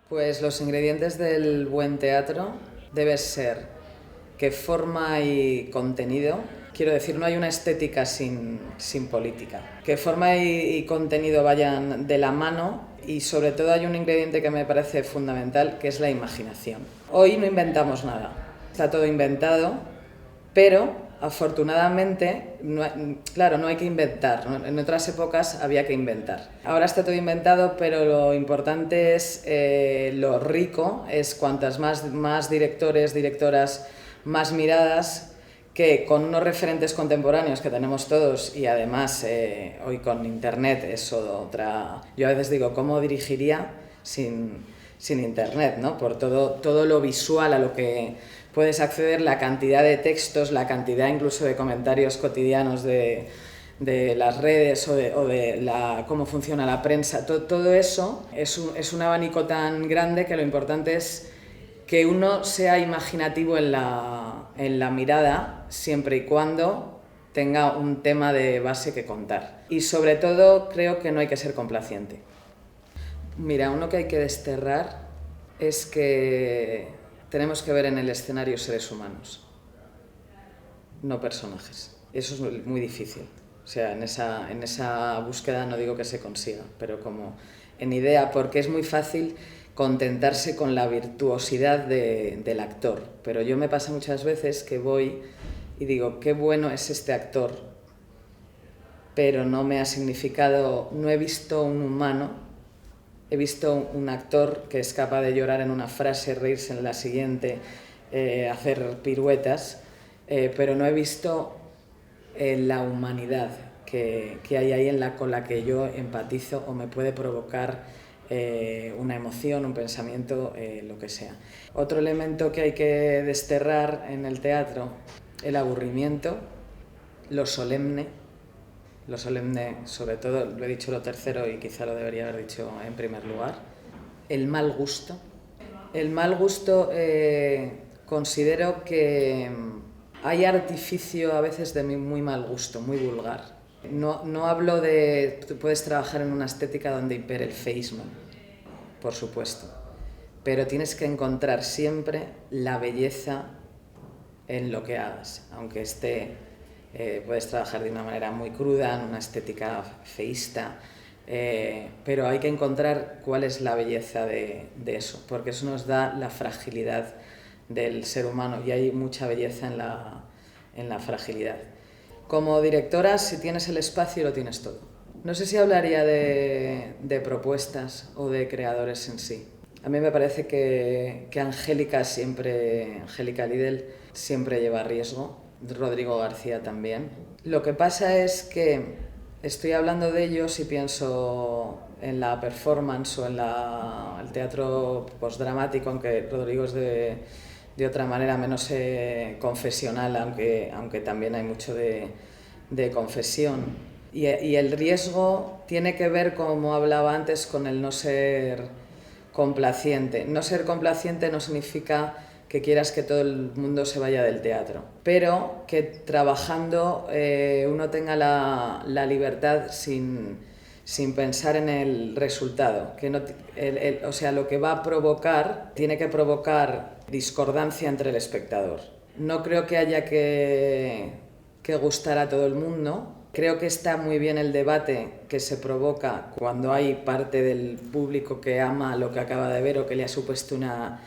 Pues los ingredientes del buen teatro deben ser que forma y contenido, quiero decir, no hay una estética sin política, que forma y contenido vayan de la mano y sobre todo hay un ingrediente que me parece fundamental, que es la imaginación. Hoy no inventamos nada, está todo inventado, pero afortunadamente, claro, no hay que inventar, ¿no? En otras épocas había que inventar. Ahora está todo inventado, pero lo importante es, lo rico es cuantas más directores, directoras, más miradas, que con unos referentes contemporáneos que tenemos todos y además hoy con internet es otra... Yo a veces digo, ¿cómo dirigiría sin internet, ¿no? Por todo lo visual a lo que puedes acceder, la cantidad de textos, la cantidad incluso de comentarios cotidianos de las redes o de cómo funciona la prensa, todo eso es un abanico tan grande que lo importante es que uno sea imaginativo en la mirada siempre y cuando tenga un tema de base que contar. Y sobre todo creo que no hay que ser complaciente. Mira, uno que hay que desterrar es que tenemos que ver en el escenario seres humanos, no personajes. Eso es muy difícil. O sea, en esa búsqueda no digo que se consiga, pero como en idea, porque es muy fácil contentarse con la virtuosidad del actor. Pero yo me pasa muchas veces que voy y digo, qué bueno es este actor, pero no me ha significado, no he visto un humano. He visto un actor que es capaz de llorar en una frase, reírse en la siguiente, hacer piruetas, pero no he visto la humanidad que hay ahí con la que yo empatizo o me puede provocar una emoción, un pensamiento, lo que sea. Otro elemento que hay que desterrar en el teatro, el aburrimiento, lo solemne, sobre todo, lo he dicho lo tercero y quizá lo debería haber dicho en primer lugar, el mal gusto. El mal gusto considero que hay artificio a veces de muy mal gusto, muy vulgar. No hablo de... Tú puedes trabajar en una estética donde impere el feísmo, por supuesto, pero tienes que encontrar siempre la belleza en lo que hagas, aunque puedes trabajar de una manera muy cruda, en una estética feísta, pero hay que encontrar cuál es la belleza de eso, porque eso nos da la fragilidad del ser humano y hay mucha belleza en la fragilidad. Como directora, si tienes el espacio, lo tienes todo. No sé si hablaría de propuestas o de creadores en sí. A mí me parece que Angélica Lidl siempre lleva riesgo, Rodrigo García también. Lo que pasa es que estoy hablando de ellos y pienso en la performance o en el teatro postdramático, aunque Rodrigo es de otra manera menos confesional, aunque también hay mucho de confesión. Y el riesgo tiene que ver, como hablaba antes, con el no ser complaciente. No ser complaciente no significa que quieras que todo el mundo se vaya del teatro, pero que trabajando uno tenga la libertad sin pensar en el resultado. Que no, o sea, lo que va a provocar tiene que provocar discordancia entre el espectador. No creo que haya que gustar a todo el mundo. Creo que está muy bien el debate que se provoca cuando hay parte del público que ama lo que acaba de ver o que le ha supuesto una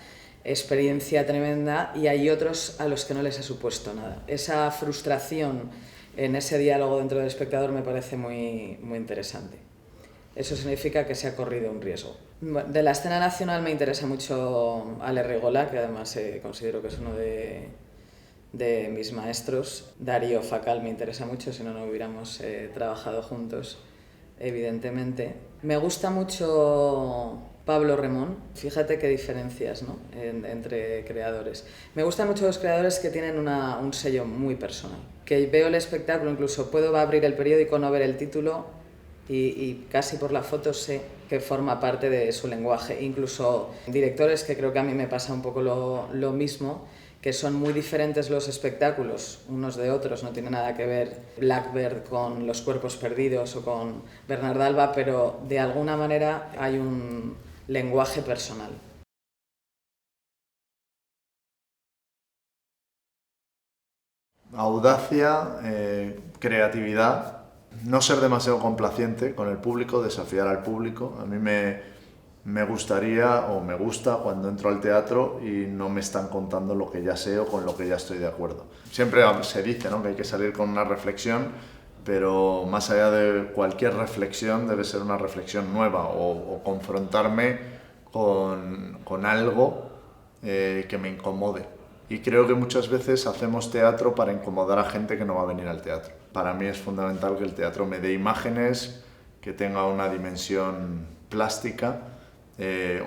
experiencia tremenda y hay otros a los que no les ha supuesto nada. Esa frustración en ese diálogo dentro del espectador me parece muy interesante. Eso significa que se ha corrido un riesgo. De la escena nacional me interesa mucho Ale Regola, que además considero que es uno de mis maestros. Darío Facal me interesa mucho, si no, no hubiéramos trabajado juntos, evidentemente. Me gusta mucho Pablo Remón, fíjate qué diferencias, ¿no? Entre creadores. Me gustan mucho los creadores que tienen un sello muy personal, que veo el espectáculo, incluso puedo abrir el periódico, no ver el título y casi por la foto sé que forma parte de su lenguaje. Incluso directores, que creo que a mí me pasa un poco lo mismo, que son muy diferentes los espectáculos unos de otros, no tiene nada que ver Blackbird con Los Cuerpos Perdidos o con Bernard Alba, pero de alguna manera hay un lenguaje personal. Audacia, creatividad, no ser demasiado complaciente con el público, desafiar al público. A mí me gustaría o me gusta cuando entro al teatro y no me están contando lo que ya sé o con lo que ya estoy de acuerdo. Siempre se dice, ¿no?, que hay que salir con una reflexión, pero más allá de cualquier reflexión debe ser una reflexión nueva o confrontarme con algo que me incomode. Y creo que muchas veces hacemos teatro para incomodar a gente que no va a venir al teatro. Para mí es fundamental que el teatro me dé imágenes, que tenga una dimensión plástica,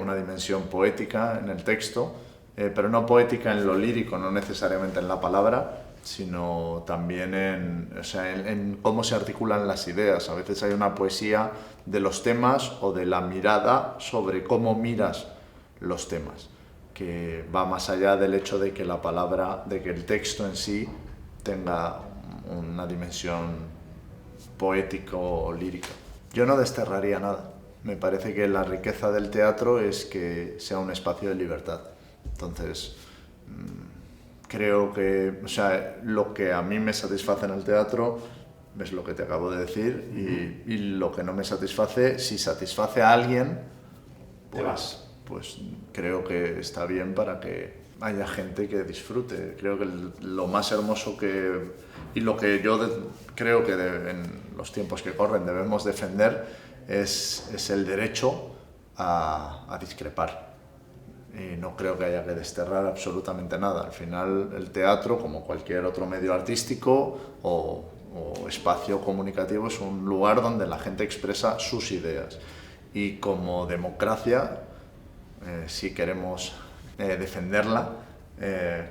una dimensión poética en el texto, pero no poética en lo lírico, no necesariamente en la palabra, sino también en cómo se articulan las ideas. A veces hay una poesía de los temas o de la mirada sobre cómo miras los temas, que va más allá del hecho de que la palabra, de que el texto en sí tenga una dimensión poético o lírica. Yo no desterraría nada. Me parece que la riqueza del teatro es que sea un espacio de libertad. Entonces, creo que, lo que a mí me satisface en el teatro es lo que te acabo de decir, y lo que no me satisface, si satisface a alguien, pues creo que está bien para que haya gente que disfrute. Creo que lo más hermoso y lo que yo creo que en los tiempos que corren debemos defender es el derecho a discrepar. Y no creo que haya que desterrar absolutamente nada. Al final, el teatro, como cualquier otro medio artístico o espacio comunicativo, es un lugar donde la gente expresa sus ideas. Y como democracia, si queremos defenderla,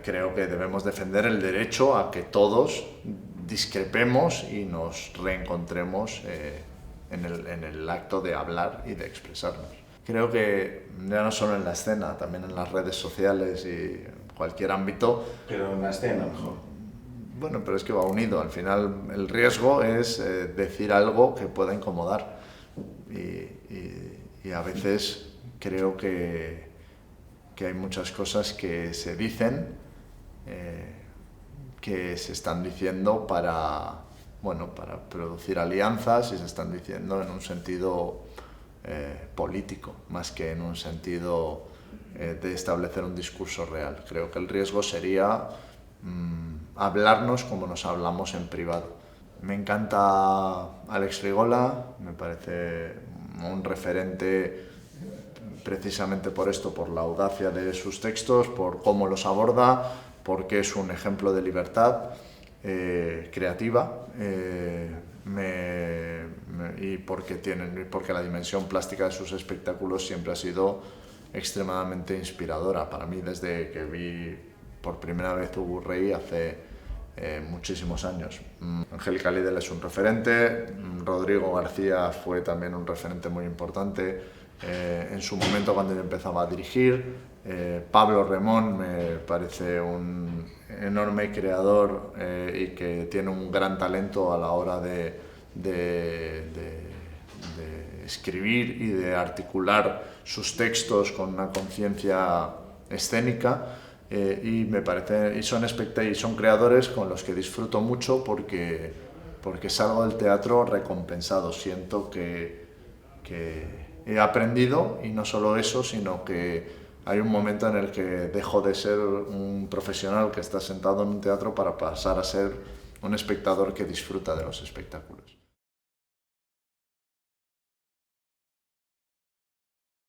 creo que debemos defender el derecho a que todos discrepemos y nos reencontremos en el acto de hablar y de expresarnos. Creo que ya no solo en la escena, también en las redes sociales y cualquier ámbito. Pero en la escena mejor. Bueno, pero es que va unido. Al final el riesgo es decir algo que pueda incomodar. Y a veces creo que hay muchas cosas que se dicen, que se están diciendo para producir alianzas, y se están diciendo en un sentido político, más que en un sentido de establecer un discurso real. Creo que el riesgo sería hablarnos como nos hablamos en privado. Me encanta Alex Frigola, me parece un referente precisamente por esto, por la audacia de sus textos, por cómo los aborda, porque es un ejemplo de libertad creativa, y porque la dimensión plástica de sus espectáculos siempre ha sido extremadamente inspiradora para mí, desde que vi por primera vez Ubu Rey hace muchísimos años. Angélica Lidl es un referente, Rodrigo García fue también un referente muy importante en su momento cuando yo empezaba a dirigir. Pablo Remón me parece un enorme creador y que tiene un gran talento a la hora de escribir y de articular sus textos con una conciencia escénica. Y son creadores con los que disfruto mucho porque salgo del teatro recompensado. Siento que he aprendido, y no solo eso, sino que hay un momento en el que dejo de ser un profesional que está sentado en un teatro para pasar a ser un espectador que disfruta de los espectáculos.